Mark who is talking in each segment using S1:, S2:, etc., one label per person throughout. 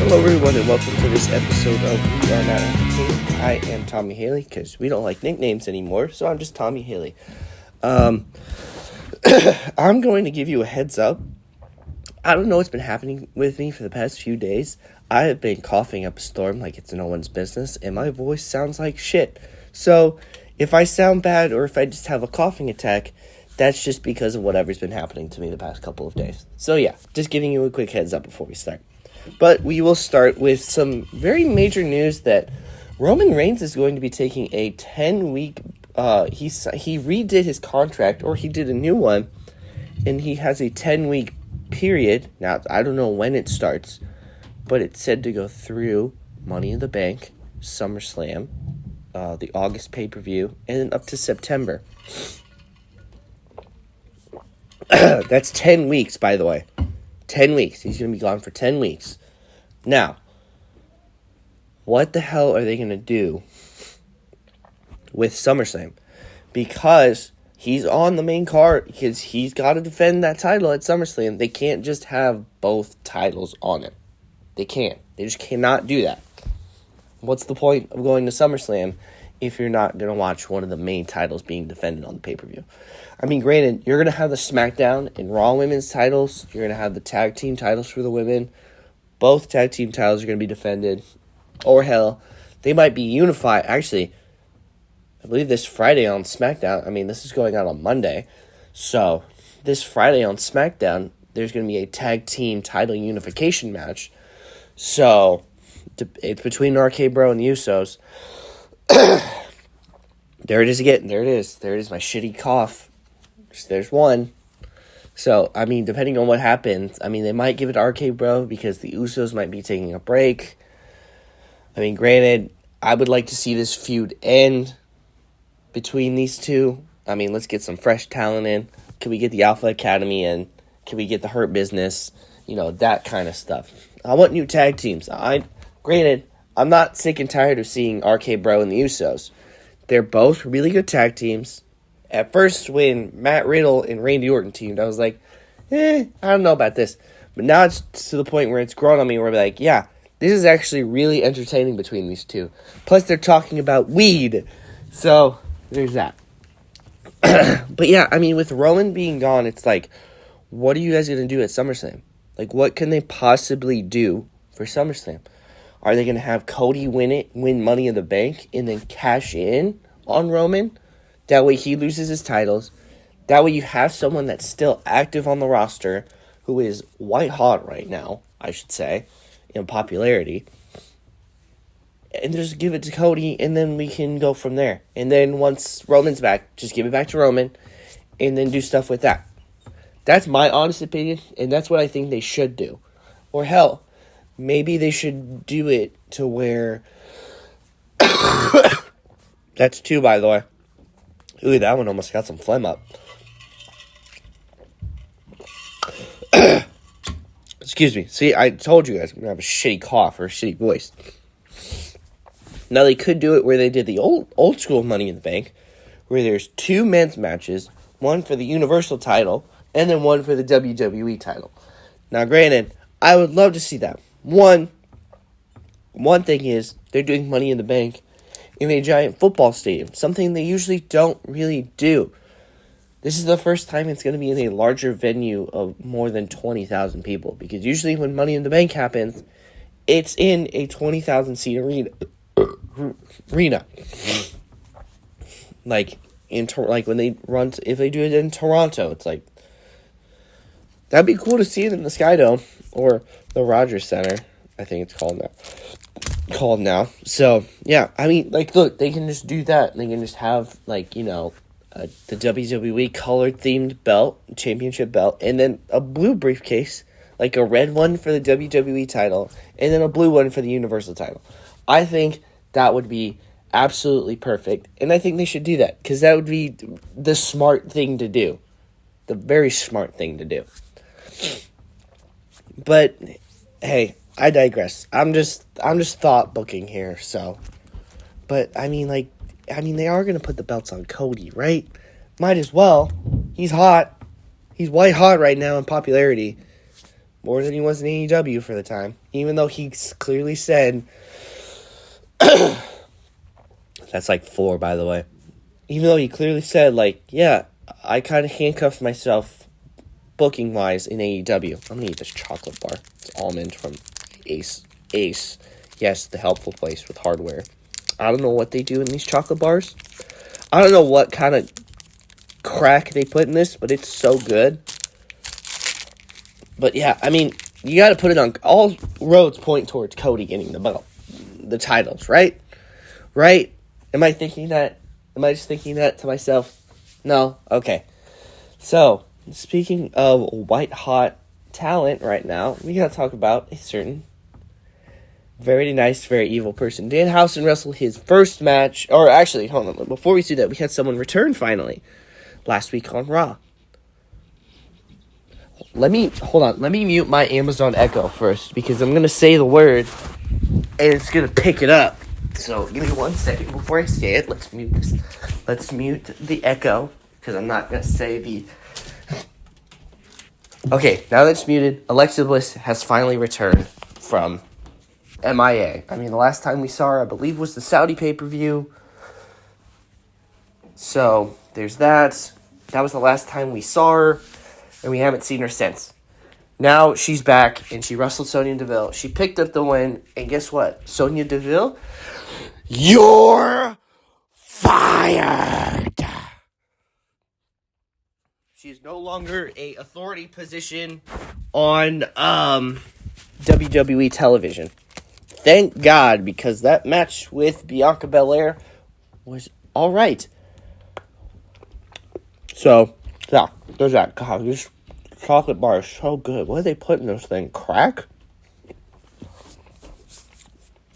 S1: Hello, everyone, and welcome to this episode of We Are Not Entertained. I am Tommy Haley, because we don't like nicknames anymore, so I'm just Tommy Haley. I'm going to give you a heads up. I don't know what's been happening with me for the past few days. I have been coughing up a storm like it's no one's business, and my voice sounds like shit. So, if I sound bad or if I just have a coughing attack, that's just because of whatever's been happening to me the past couple of days. So yeah, just giving you a quick heads up before we start. But we will start with some very major news that Roman Reigns is going to be taking a 10-week, he redid his contract, or he did a new one, and he has a 10-week period. Now, I don't know when it starts, but it's said to go through Money in the Bank, SummerSlam, the August pay-per-view, and then up to September. That's 10 weeks, by the way. 10 weeks. He's going to be gone for 10 weeks. Now, what the hell are they going to do with SummerSlam? Because he's on the main card, because he's got to defend that title at SummerSlam. They can't just have both titles on it. They can't. They just cannot do that. What's the point of going to SummerSlam if you're not going to watch one of the main titles being defended on the pay-per-view? I mean, granted, you're going to have the SmackDown and Raw women's titles. You're going to have the tag team titles for the women. Both tag team titles are going to be defended. Or hell, they might be unified. Actually, I believe this Friday on SmackDown, this is going out on Monday. So, this Friday on SmackDown, there's going to be a tag team title unification match. So, it's between RK Bro and the Usos. There it is again. There it is. There it is, my shitty cough. There's one. So, depending on what happens, they might give it to RK Bro because the Usos might be taking a break. Granted, I would like to see this feud end between these two. Let's get some fresh talent in. Can we get the Alpha Academy in? Can we get the Hurt Business? That kind of stuff. I want new tag teams. Granted, I'm not sick and tired of seeing RK Bro and the Usos. They're both really good tag teams. At first, when Matt Riddle and Randy Orton teamed, I was like, I don't know about this. But now it's to the point where it's grown on me where I'm like, yeah, this is actually really entertaining between these two. Plus, they're talking about weed. So, there's that. But yeah, with Roman being gone, it's like, what are you guys going to do at SummerSlam? What can they possibly do for SummerSlam? Are they going to have Cody win Money in the Bank, and then cash in on Roman? That way he loses his titles. That way you have someone that's still active on the roster, who is white hot right now, I should say, in popularity. And just give it to Cody, and then we can go from there. And then once Roman's back, just give it back to Roman, and then do stuff with that. That's my honest opinion, and that's what I think they should do. Or hell, maybe they should do it to where... That's two, by the way. Ooh, that one almost got some phlegm up. Excuse me. See, I told you guys I'm going to have a shitty cough or a shitty voice. Now, they could do it where they did the old school Money in the Bank, where there's two men's matches, one for the Universal title, and then one for the WWE title. Now, granted, I would love to see that. One thing is, they're doing Money in the Bank in a giant football stadium, something they usually don't really do. This is the first time it's going to be in a larger venue of more than 20,000 people, because usually when Money in the Bank happens, it's in a 20,000 seat arena. When they run, if they do it in Toronto, it's like, that'd be cool to see it in the Sky Dome or the Rogers Center, I think it's called now. So, yeah, look, they can just do that. They can just have, the WWE colored-themed belt, championship belt, and then a blue briefcase, like a red one for the WWE title, and then a blue one for the Universal title. I think that would be absolutely perfect, and I think they should do that, because that would be the smart thing to do. The very smart thing to do. But, hey, I digress. I'm just thought booking here, so. But, they are going to put the belts on Cody, right? Might as well. He's hot. He's white hot right now in popularity. more than he was in AEW for the time. Even though he clearly said, that's like 4, by the way. Even though he clearly said, like, yeah, I kind of handcuffed myself booking-wise in AEW. I'm going to eat this chocolate bar. It's almond from Ace. Yes, the helpful place with hardware. I don't know what they do in these chocolate bars. I don't know what kind of crack they put in this, but it's so good. But yeah, I mean, you got to put it on. All roads point towards Cody getting the belt, the titles, right? Right? Am I thinking that? Am I just thinking that to myself? No? Okay. So, speaking of white hot talent right now, we got to talk about a certain very nice, very evil person. Danhausen wrestled his first match, or actually, hold on, before we do that, we had someone return finally last week on Raw. Let me mute my Amazon Echo first, because I'm going to say the word, and it's going to pick it up. So, give me 1 second before I say it. Let's mute this. Let's mute the Echo, because I'm not going to say the... Okay, now that it's muted, Alexa Bliss has finally returned from MIA. I mean, the last time we saw her, I believe, was the Saudi pay-per-view. So, there's that. That was the last time we saw her, and we haven't seen her since. Now, she's back, and she wrestled Sonya Deville. She picked up the win, and guess what? Sonya Deville, you're fired! She's no longer a authority position on WWE television. Thank God, because that match with Bianca Belair was alright. So, yeah, there's that. God, this chocolate bar is so good. What did they put in this thing? Crack?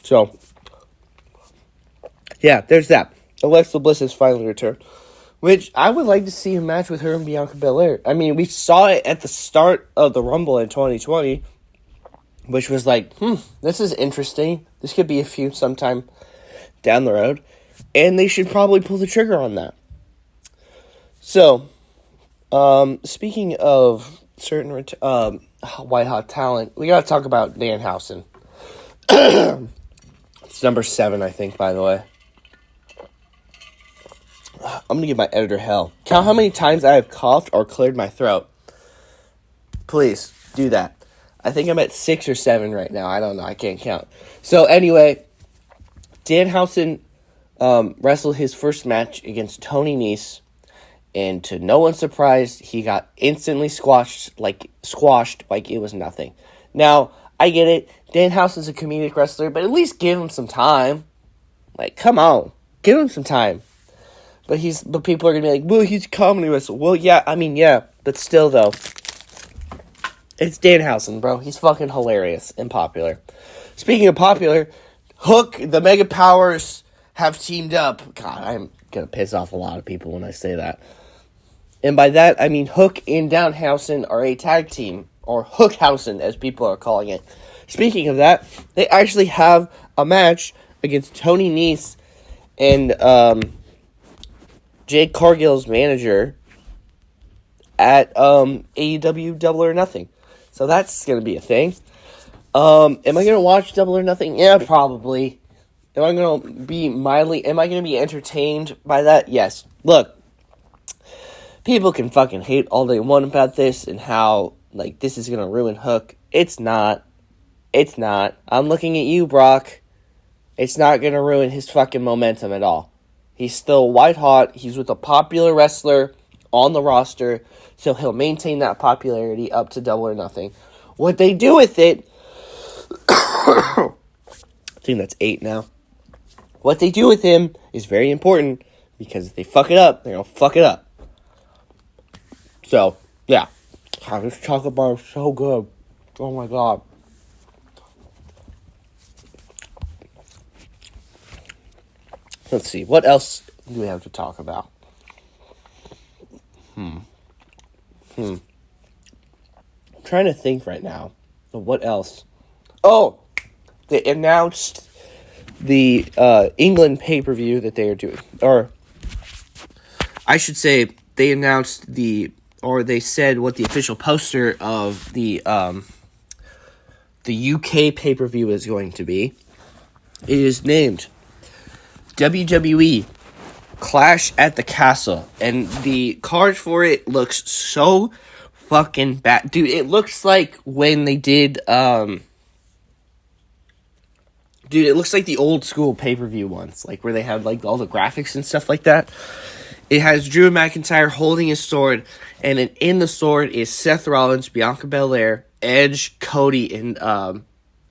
S1: So, yeah, there's that. Alexa Bliss has finally returned. Which, I would like to see a match with her and Bianca Belair. I mean, we saw it at the start of the Rumble in 2020. Which was like, this is interesting. This could be a feud sometime down the road. And they should probably pull the trigger on that. So, speaking of certain white hot talent, we gotta talk about Danhausen. It's number 7, I think, by the way. I'm gonna give my editor hell. Count how many times I have coughed or cleared my throat. Please, do that. I think I'm at 6 or 7 right now. I don't know. I can't count. So, anyway, Danhausen wrestled his first match against Tony Nese. And to no one's surprise, he got instantly squashed like it was nothing. Now, I get it. Danhausen's a comedic wrestler, but at least give him some time. Like, come on. Give him some time. But people are going to be like, well, he's a comedy wrestler. Well, yeah, I mean, yeah. But still, though. It's Danhausen, bro. He's fucking hilarious and popular. Speaking of popular, Hook, the Mega Powers have teamed up. God, I'm going to piss off a lot of people when I say that. And by that, I mean Hook and Danhausen are a tag team. Or Hookhausen, as people are calling it. Speaking of that, they actually have a match against Tony Nese and Jade Cargill's manager at AEW Double or Nothing. So that's going to be a thing. Am I going to watch Double or Nothing? Yeah, probably. Am I going to be entertained by that? Yes. Look, people can fucking hate all they want about this and how, like, this is going to ruin Hook. It's not. It's not. I'm looking at you, Brock. It's not going to ruin his fucking momentum at all. He's still white hot. He's with a popular wrestler on the roster, so he'll maintain that popularity up to Double or Nothing. What they do with it, I think that's 8 now. What they do with him is very important, because if they fuck it up, they're going to fuck it up. So, yeah. God, this chocolate bar is so good. Oh my god. Let's see, what else do we have to talk about? I'm trying to think right now of what else. Oh, they announced the England pay-per-view that they are doing. Or, I should say, they announced they said what the official poster of the the UK pay-per-view is going to be. It is named WWE Clash at the Castle. And the card for it looks so fucking bad. Dude, it looks like when they did, Dude, it looks like the old school pay-per-view ones. Like, where they had, like, all the graphics and stuff like that. It has Drew McIntyre holding his sword. And then in the sword is Seth Rollins, Bianca Belair, Edge, Cody, and,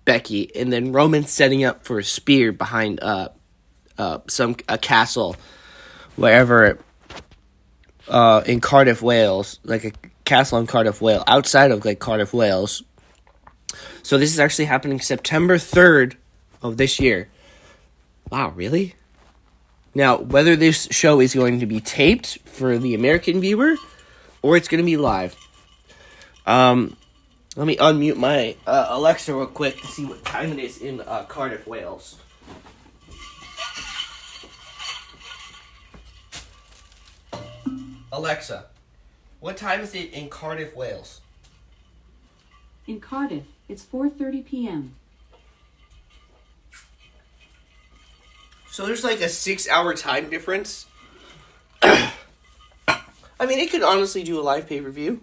S1: Becky. And then Roman setting up for a spear behind, a castle. Wherever, in Cardiff, Wales. Like, a castle in Cardiff, Wales. Outside of, like, Cardiff, Wales. So this is actually happening September 3rd of this year. Wow, really? Now, whether this show is going to be taped for the American viewer, or it's going to be live. Let me unmute my Alexa real quick to see what time it is in Cardiff, Wales. Alexa, what time is it in Cardiff, Wales?
S2: In Cardiff, it's 4:30 p.m.
S1: So there's like a 6-hour time difference. I mean, they could honestly do a live pay-per-view.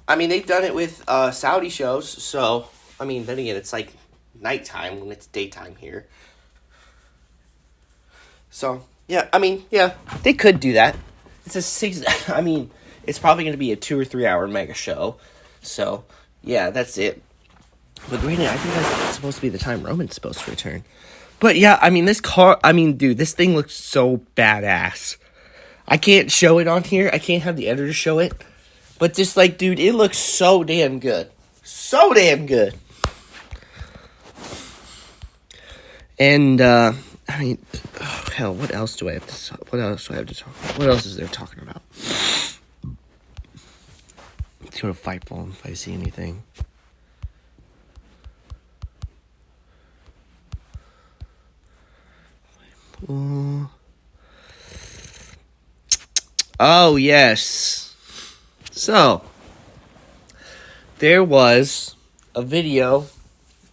S1: I mean, they've done it with Saudi shows, so, I mean, then again, it's like nighttime when it's daytime here. So, yeah, I mean, yeah, they could do that. I mean, it's probably going to be a 2 or 3 hour mega show. So, yeah, that's it. But granted, I think that's supposed to be the time Roman's supposed to return. But yeah, I mean, dude, this thing looks so badass. I can't show it on here. I can't have the editor show it. But just like, dude, it looks so damn good. So damn good. And, I mean, hell, what else do I have to talk about? What else is there talking about? Let's go to Fightful if I see anything. Oh, yes. So, there was a video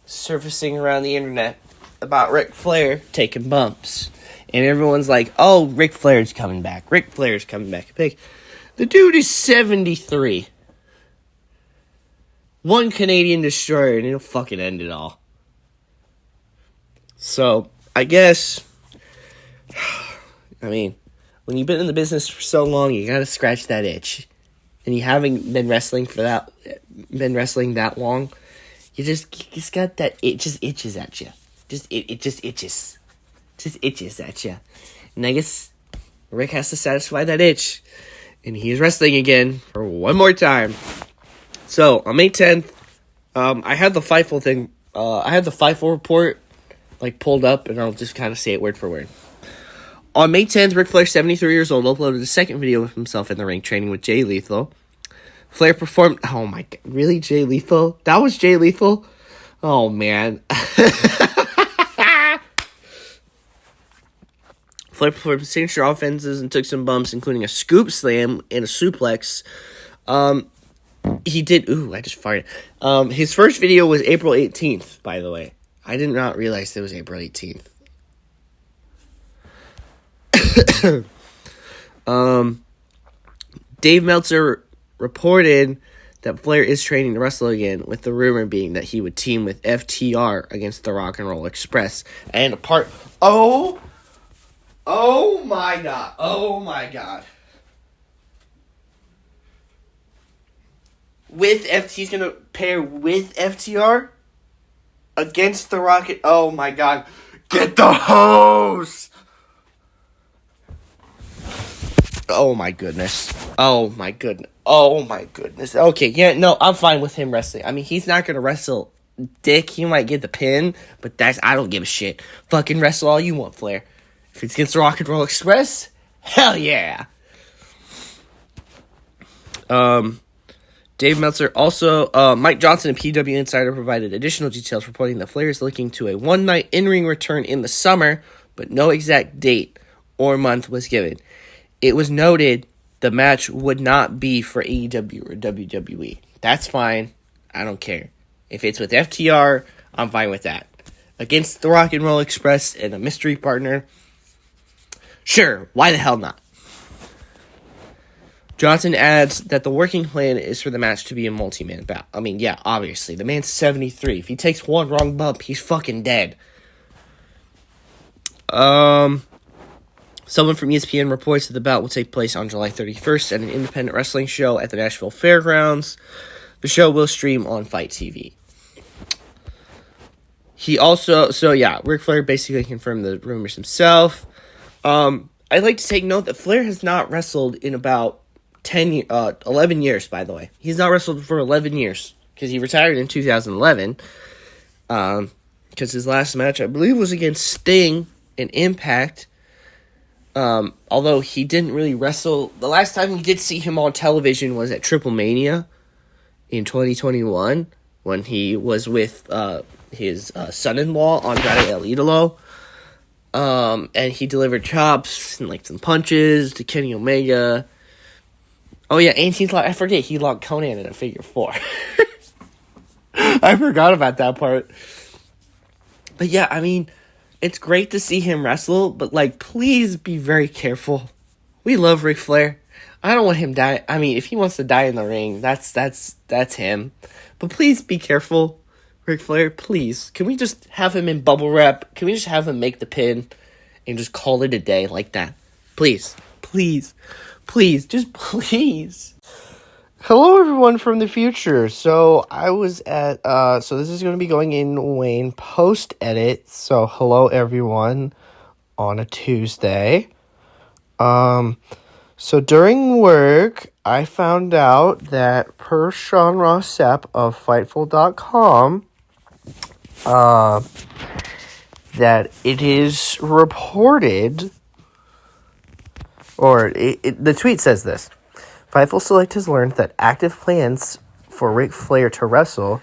S1: surfacing around the internet about Ric Flair taking bumps. And everyone's like, oh, Ric Flair's coming back. Ric Flair's coming back. The dude is 73. One Canadian destroyer, and it'll fucking end it all. So, I guess, I mean, when you've been in the business for so long, you gotta scratch that itch. And you haven't been wrestling that long, you just got that, it just itches at you. It just itches. Just itches at you. And I guess Rick has to satisfy that itch. And he's wrestling again for one more time. So, on May 10th, I had the Fightful thing, I had the Fightful report, like, pulled up, and I'll just kind of say it word for word. On May 10th, Ric Flair, 73 years old, uploaded a second video of himself in the ring training with Jay Lethal. Flair performed... Oh, my God. Really? Jay Lethal? That was Jay Lethal? Oh, man. Flair performed signature offenses and took some bumps, including a scoop slam and a suplex. He did... Ooh, I just farted. His first video was April 18th, by the way. I did not realize it was April 18th. Dave Meltzer reported that Flair is training to wrestle again, with the rumor being that he would team with FTR against the Rock and Roll Express. And oh my god. He's gonna pair with FTR against the Rocket. Oh my god. Get the hose! Oh my goodness. Okay, yeah, no, I'm fine with him wrestling. I mean, he's not gonna wrestle Dick. He might get the pin, but I don't give a shit. Fucking wrestle all you want, Flair. If it's against the Rock and Roll Express, hell yeah. Dave Meltzer also, Mike Johnson and PW Insider provided additional details reporting that Flair is looking to a one-night in-ring return in the summer, but no exact date or month was given. It was noted the match would not be for AEW or WWE. That's fine. I don't care. If it's with FTR, I'm fine with that. Against the Rock and Roll Express and a mystery partner, sure, why the hell not? Johnson adds that the working plan is for the match to be a multi-man bout. I mean, yeah, obviously. The man's 73. If he takes one wrong bump, he's fucking dead. Someone from ESPN reports that the bout will take place on July 31st at an independent wrestling show at the Nashville Fairgrounds. The show will stream on FITE TV. Ric Flair basically confirmed the rumors himself. I'd like to take note that Flair has not wrestled in about 11 years, by the way. He's not wrestled for 11 years, because he retired in 2011. Because his last match, I believe, was against Sting in Impact. Although he didn't really wrestle. The last time we did see him on television was at Triple Mania in 2021, when he was with his son-in-law, Andrade El Idolo. And he delivered chops and some punches to Kenny Omega. Oh yeah, and he locked Conan in a figure 4. I forgot about that part. But yeah, I mean, it's great to see him wrestle, but please be very careful. We love Ric Flair. I don't want him die. I mean, if he wants to die in the ring, that's him. But please be careful, Ric Flair. Please, can we just have him in bubble wrap? Can we just have him make the pin and just call it a day like that? Please, please, please, just please. Hello, everyone from the future. So I was at, so this is going to be going in Wayne post-edit. So hello, everyone, on a Tuesday. So during work, I found out that per Sean Ross Sapp of Fightful.com, that it is reported, or the tweet says this: Fightful Select has learned that active plans for Ric Flair to wrestle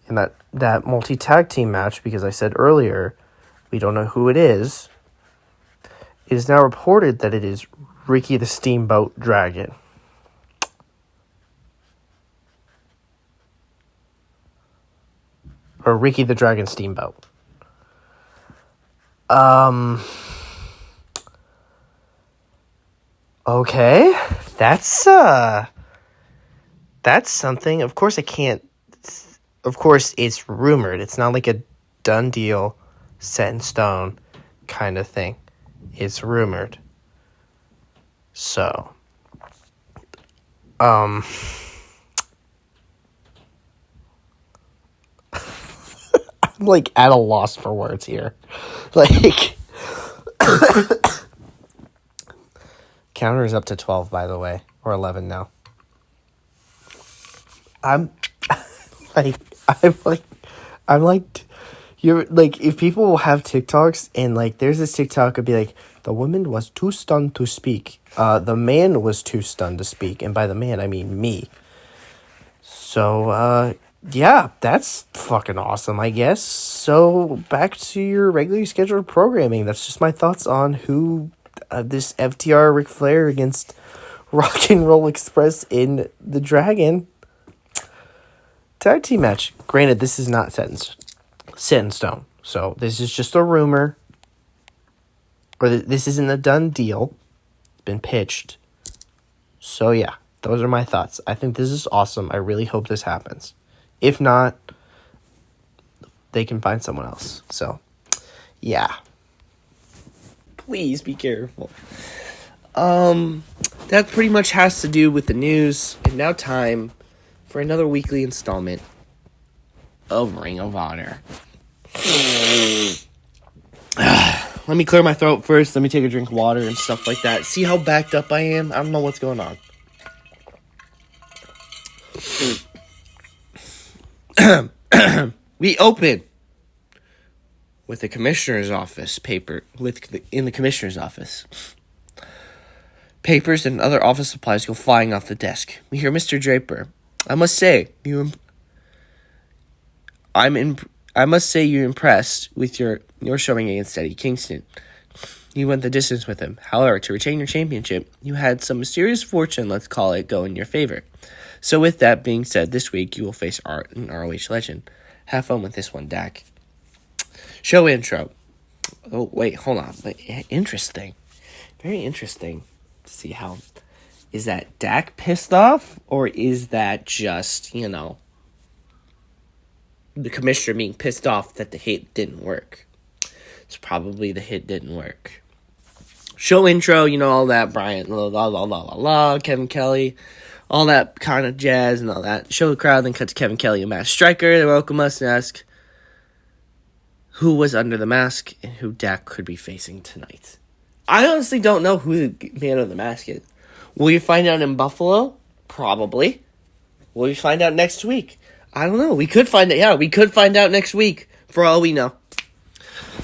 S1: in that multi-tag team match, because I said earlier, we don't know who it is. It is now reported that it is Ricky the Steamboat Dragon. Or Ricky the Dragon Steamboat. Okay. That's something. Of course it's rumored. It's not like a done deal, set in stone kind of thing. It's rumored. So, I'm at a loss for words here. Counter is up to 12, by the way, or 11 now. You're if people have TikToks and there's this TikTok would be the woman was too stunned to speak. The man was too stunned to speak, and by the man I mean me. So yeah, that's fucking awesome, I guess. So back to your regularly scheduled programming. That's just my thoughts on who this FTR Ric Flair against Rock and Roll Express in the Dragon tag team match. Granted, this is not set in stone. So this is just a rumor. Or this isn't a done deal. It's been pitched. So yeah, those are my thoughts. I think this is awesome. I really hope this happens. If not, they can find someone else. So, yeah. Please be careful. That pretty much has to do with the news. And now time for another weekly installment of Ring of Honor. Let me clear my throat first. Let me take a drink of water and stuff like that. See how backed up I am? I don't know what's going on. We open with the commissioner's office in the commissioner's office. Papers and other office supplies go flying off the desk. We hear Mr. Draper. I must say you're impressed with your showing against Eddie Kingston. You went the distance with him. However, to retain your championship, you had some mysterious fortune, let's call it, go in your favor. So with that being said, this week you will face Art, an ROH legend. Have fun with this one, Dak. Show intro. Oh, wait, hold on. Wait, interesting. Very interesting to see how... Is that Dak pissed off? Or is that just, the commissioner being pissed off that the hit didn't work? It's probably the hit didn't work. Show intro, all that, Brian, Kevin Kelly, all that kind of jazz and all that. Show the crowd, then cut to Kevin Kelly and Matt Stryker. They welcome us and ask who was under the mask and who Dak could be facing tonight. I honestly don't know who the man of the mask is. Will you find out in Buffalo? Probably. Will you find out next week? I don't know. We could find out. Yeah, we could find out next week, for all we know.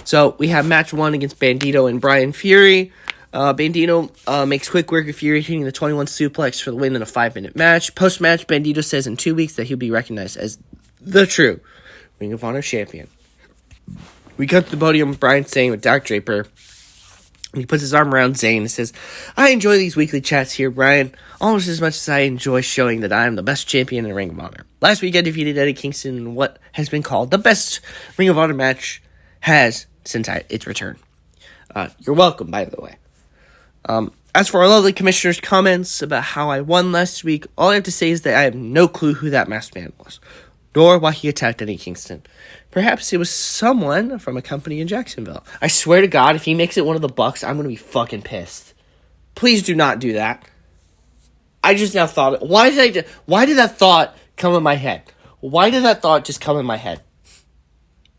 S1: So, we have match 1 against Bandito and Brian Fury. Bandito makes quick work of Fury, hitting the 21 suplex for the win in a 5-minute match. Post-match, Bandito says in 2 weeks that he'll be recognized as the true Ring of Honor champion. We cut to the podium with Brian saying with Dak Draper. He puts his arm around Zayn and says, I enjoy these weekly chats here, Brian, almost as much as I enjoy showing that I am the best champion in Ring of Honor. Last week I defeated Eddie Kingston in what has been called the best Ring of Honor match has since its return. You're welcome, by the way. As for our lovely commissioner's comments about how I won last week, all I have to say is that I have no clue who that masked man was, nor why he attacked Eddie Kingston. Perhaps it was someone from a company in Jacksonville. I swear to God, if he makes it one of the Bucks, I'm going to be fucking pissed. Please do not do that. I just now thought, why did that thought come in my head? Why did that thought just come in my head?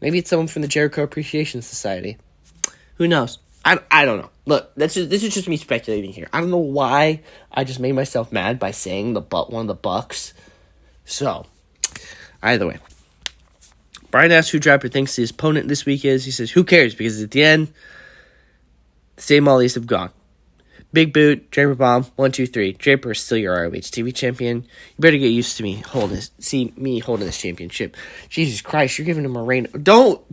S1: Maybe it's someone from the Jericho Appreciation Society. Who knows? I don't know. Look, this is just me speculating here. I don't know why I just made myself mad by saying one of the Bucks. So, either way. Brian asks who Draper thinks his opponent this week is. He says, who cares? Because at the end, the same Ollies have gone. Big boot, Draper bomb, 1, 2, 3. Draper is still your ROH TV champion. You better get used to me holding this championship. Jesus Christ, you're giving him a reign. Don't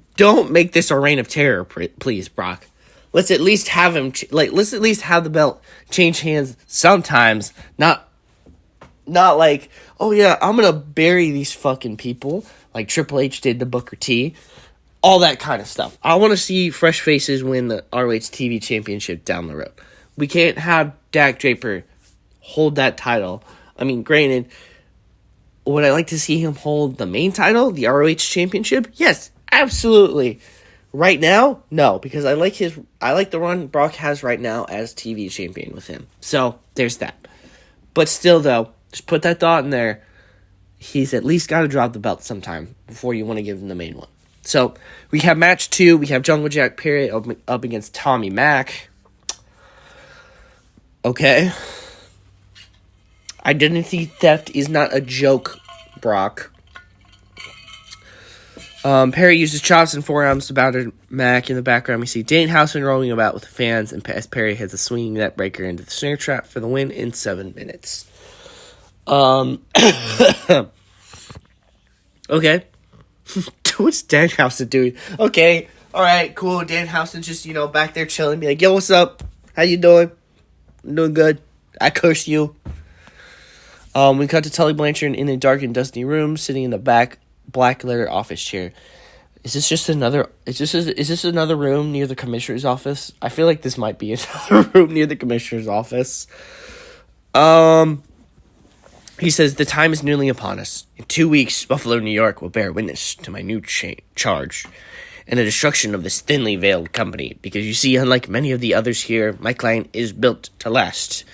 S1: make this a reign of terror, please, Brock. Let's at least have him. Let's at least have the belt change hands sometimes. Not like, oh yeah, I'm gonna bury these fucking people like Triple H did to Booker T. All that kind of stuff. I want to see fresh faces win the ROH TV championship down the road. We can't have Dak Draper hold that title. I mean, granted, would I like to see him hold the main title, the ROH championship? Yes, absolutely. Right now, no, because I like the run Brock has right now as TV champion with him. So, there's that. But still, though, just put that thought in there. He's at least got to drop the belt sometime before you want to give him the main one. So, we have match 2. We have Jungle Jack Perry up against Tommy Mack. Okay. Identity theft is not a joke, Brock. Perry uses chops and forearms to batter Mack. In the background, we see Danhausen rolling about with the fans, and as Perry hits a swinging net breaker into the snare trap for the win in 7 minutes. Okay. What's Danhausen doing? Okay, alright, cool. Danhausen just, back there chilling, be like, yo, what's up? How you doing? I'm doing good. I curse you. We cut to Tully Blanchard in a dark and dusty room, sitting in the back black leather office chair. Is this another room near the commissioner's office? I feel like this might be another room near the commissioner's office. He says, the time is nearly upon us. In 2 weeks, Buffalo, New York will bear witness to my new charge and the destruction of this thinly veiled company. Because you see, unlike many of the others here, my client is built to last.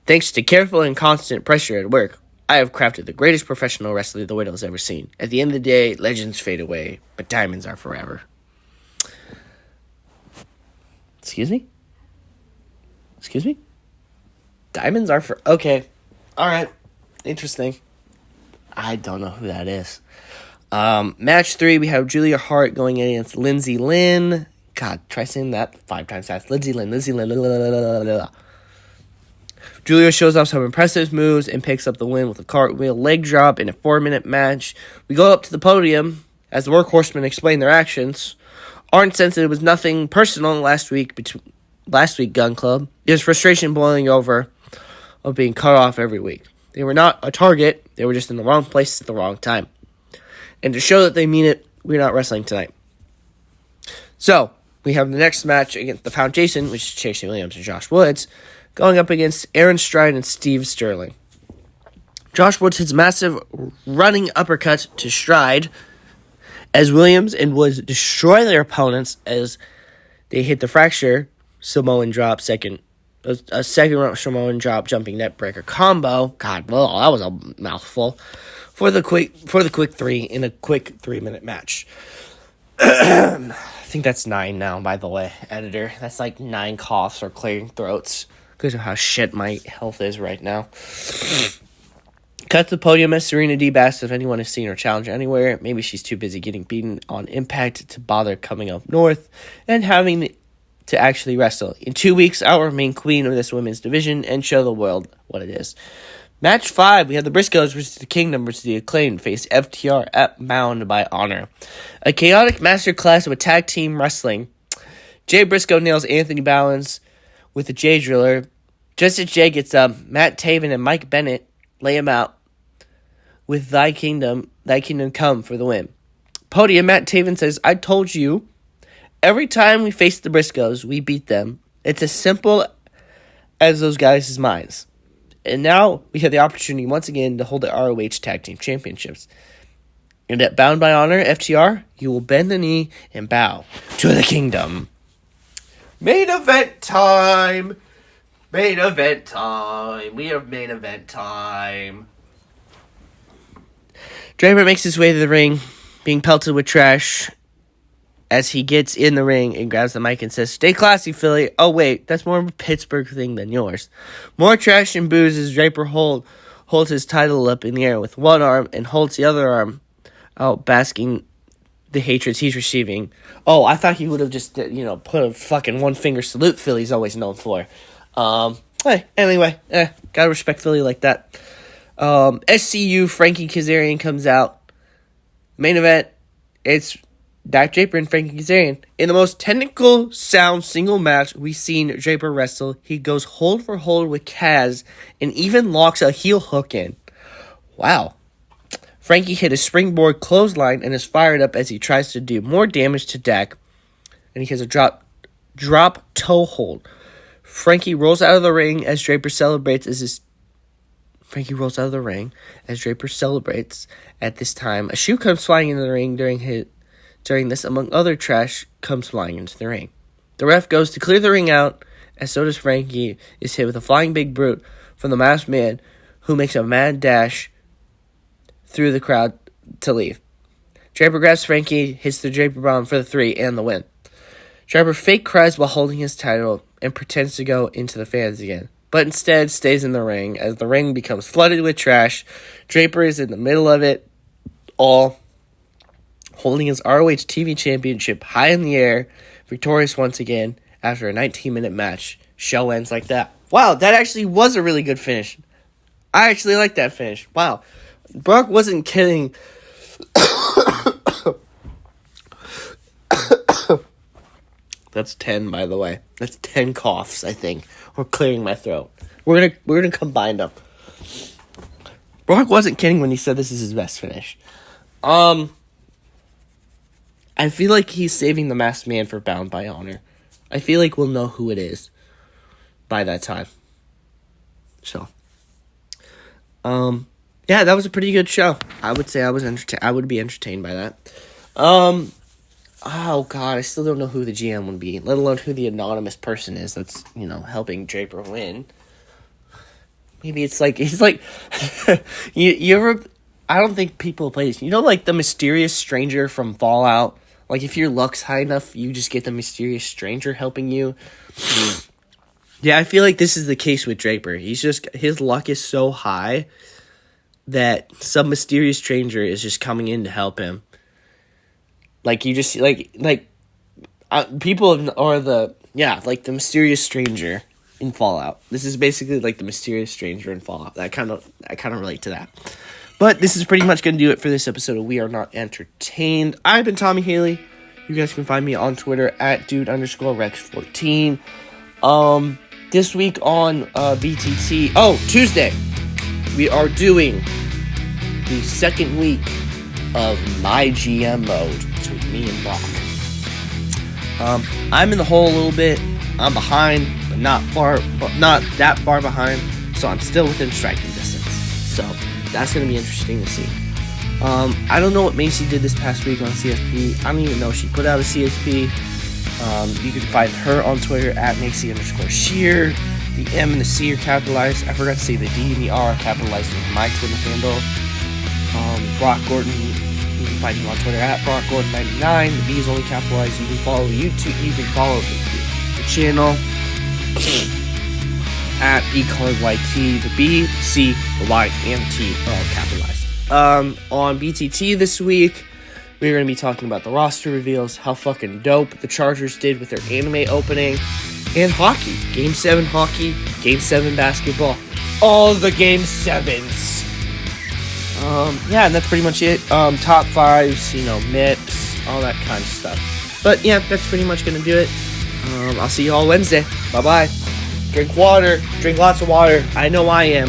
S1: Thanks to careful and constant pressure at work, I have crafted the greatest professional wrestler the world has ever seen. At the end of the day, legends fade away, but diamonds are forever. Excuse me? Diamonds are okay. Alright. Interesting. I don't know who that is. Match 3, we have Julia Hart going against Lindsay Lynn. God, try saying that 5 times fast. Lindsay Lynn. Julia shows off some impressive moves and picks up the win with a cartwheel leg drop in a 4-minute match. We go up to the podium as the Workhorsemen explain their actions. Arn says it was nothing personal last week, Gun Club. There's frustration boiling over of being cut off every week. They were not a target. They were just in the wrong place at the wrong time. And to show that they mean it, we're not wrestling tonight. So, we have the next match against the Foundation, which is Chase Williams and Josh Woods, going up against Aaron Stride and Steve Sterling. Josh Woods hits massive running uppercut to Stride as Williams and Woods destroy their opponents as they hit the fracture Samoan drop a second round Samoan drop jumping net breaker combo. God, well, that was a mouthful for the quick 3 in a quick 3-minute match. I think that's 9 now, by the way, editor. That's like 9 coughs or clearing throats because of how shit my health is right now. Cut to the podium as Serena Deeb asks if anyone has seen her challenge anywhere. Maybe she's too busy getting beaten on Impact to bother coming up north and having to actually wrestle. In 2 weeks, I'll remain queen of this women's division and show the world what it is. Match 5, we have the Briscoes versus the Kingdom versus the Acclaimed face FTR at Bound by Honor. A chaotic masterclass of tag team wrestling. Jay Briscoe nails Anthony Bowens with the Jay Driller. Just as Jay gets up, Matt Taven and Mike Bennett lay him out with Thy Kingdom Come for the win. Podium, Matt Taven says, I told you, every time we face the Briscoes, we beat them. It's as simple as those guys' minds. And now we have the opportunity once again to hold the ROH Tag Team Championships. And at Bound by Honor, FTR, you will bend the knee and bow to the Kingdom. Main event time! Main event time! We have main event time. Draper makes his way to the ring, being pelted with trash as he gets in the ring and grabs the mic and says, stay classy, Philly. Oh, wait, that's more of a Pittsburgh thing than yours. More trash and booze as Draper holds his title up in the air with one arm and holds the other arm out, basking the hatred he's receiving. Oh, I thought he would have just, put a fucking one-finger salute Philly's always known for. Anyway, gotta respect Philly like that. SCU Frankie Kazarian comes out. Main event, it's Dak Draper and Frankie Kazarian. In the most technical sound single match we've seen Draper wrestle, he goes hold for hold with Kaz and even locks a heel hook in. Wow. Frankie hit a springboard clothesline and is fired up as he tries to do more damage to Dak. And he has a drop toe hold. Frankie rolls out of the ring as Draper celebrates at this time. A shoe comes flying into the ring during this, among other trash, comes flying into the ring. The ref goes to clear the ring out, as so does Frankie, is hit with a flying big brute from the masked man, who makes a mad dash through the crowd to leave. Draper grabs Frankie, hits the Draper bomb for the 3 and the win. Draper fake cries while holding his title and pretends to go into the fans again, but instead stays in the ring as the ring becomes flooded with trash. Draper is in the middle of it all, holding his ROH TV championship high in the air, victorious once again after a 19-minute match. Show ends like that. Wow, that actually was a really good finish. I actually like that finish. Wow. Brock wasn't kidding. That's 10, by the way. That's 10 coughs, I think. Or clearing my throat. We're gonna combine them. Brock wasn't kidding when he said this is his best finish. I feel like he's saving the masked man for Bound by Honor. I feel like we'll know who it is by that time. So, yeah, that was a pretty good show. I would say I would be entertained by that. Oh god, I still don't know who the GM would be, let alone who the anonymous person is that's, helping Draper win. Maybe it's like you ever, I don't think people play this. Like the mysterious stranger from Fallout? Like if your luck's high enough, you just get the mysterious stranger helping you. Yeah, I feel like this is the case with Draper. His luck is so high that some mysterious stranger is just coming in to help him. Like you just people are the mysterious stranger in Fallout. This is basically like the mysterious stranger in Fallout. I kind of relate to that. But this is pretty much going to do it for this episode of We Are Not Entertained. I've been Tommy Haley. You guys can find me on Twitter at dude_rex14. This week on BTT. Oh, Tuesday. We are doing the second week of my GM mode between me and Brock. I'm in the hole a little bit. I'm behind, but not that far behind. So I'm still within striking distance. So that's gonna be interesting to see. I don't know what Macy did this past week on CSP. I don't even know if she put out a CSP. You can find her on Twitter at Macy_Sheer. The M and the C are capitalized. I forgot to say the D and the R are capitalized with my Twitter handle. Brock Gordon, you can find him on Twitter at BrockGordon99. The B is only capitalized. You can follow YouTube. You can follow the channel at BColorYT. The B, C, the Y, and the T are all capitalized. On BTT this week, we're going to be talking about the roster reveals, how fucking dope the Chargers did with their anime opening, and hockey. Game 7 hockey, Game 7 basketball, all the Game 7s. Yeah, and that's pretty much it. Top 5s, MIPs, all that kind of stuff. But yeah, that's pretty much going to do it. I'll see you all Wednesday. Bye-bye. Drink water. Drink lots of water. I know I am.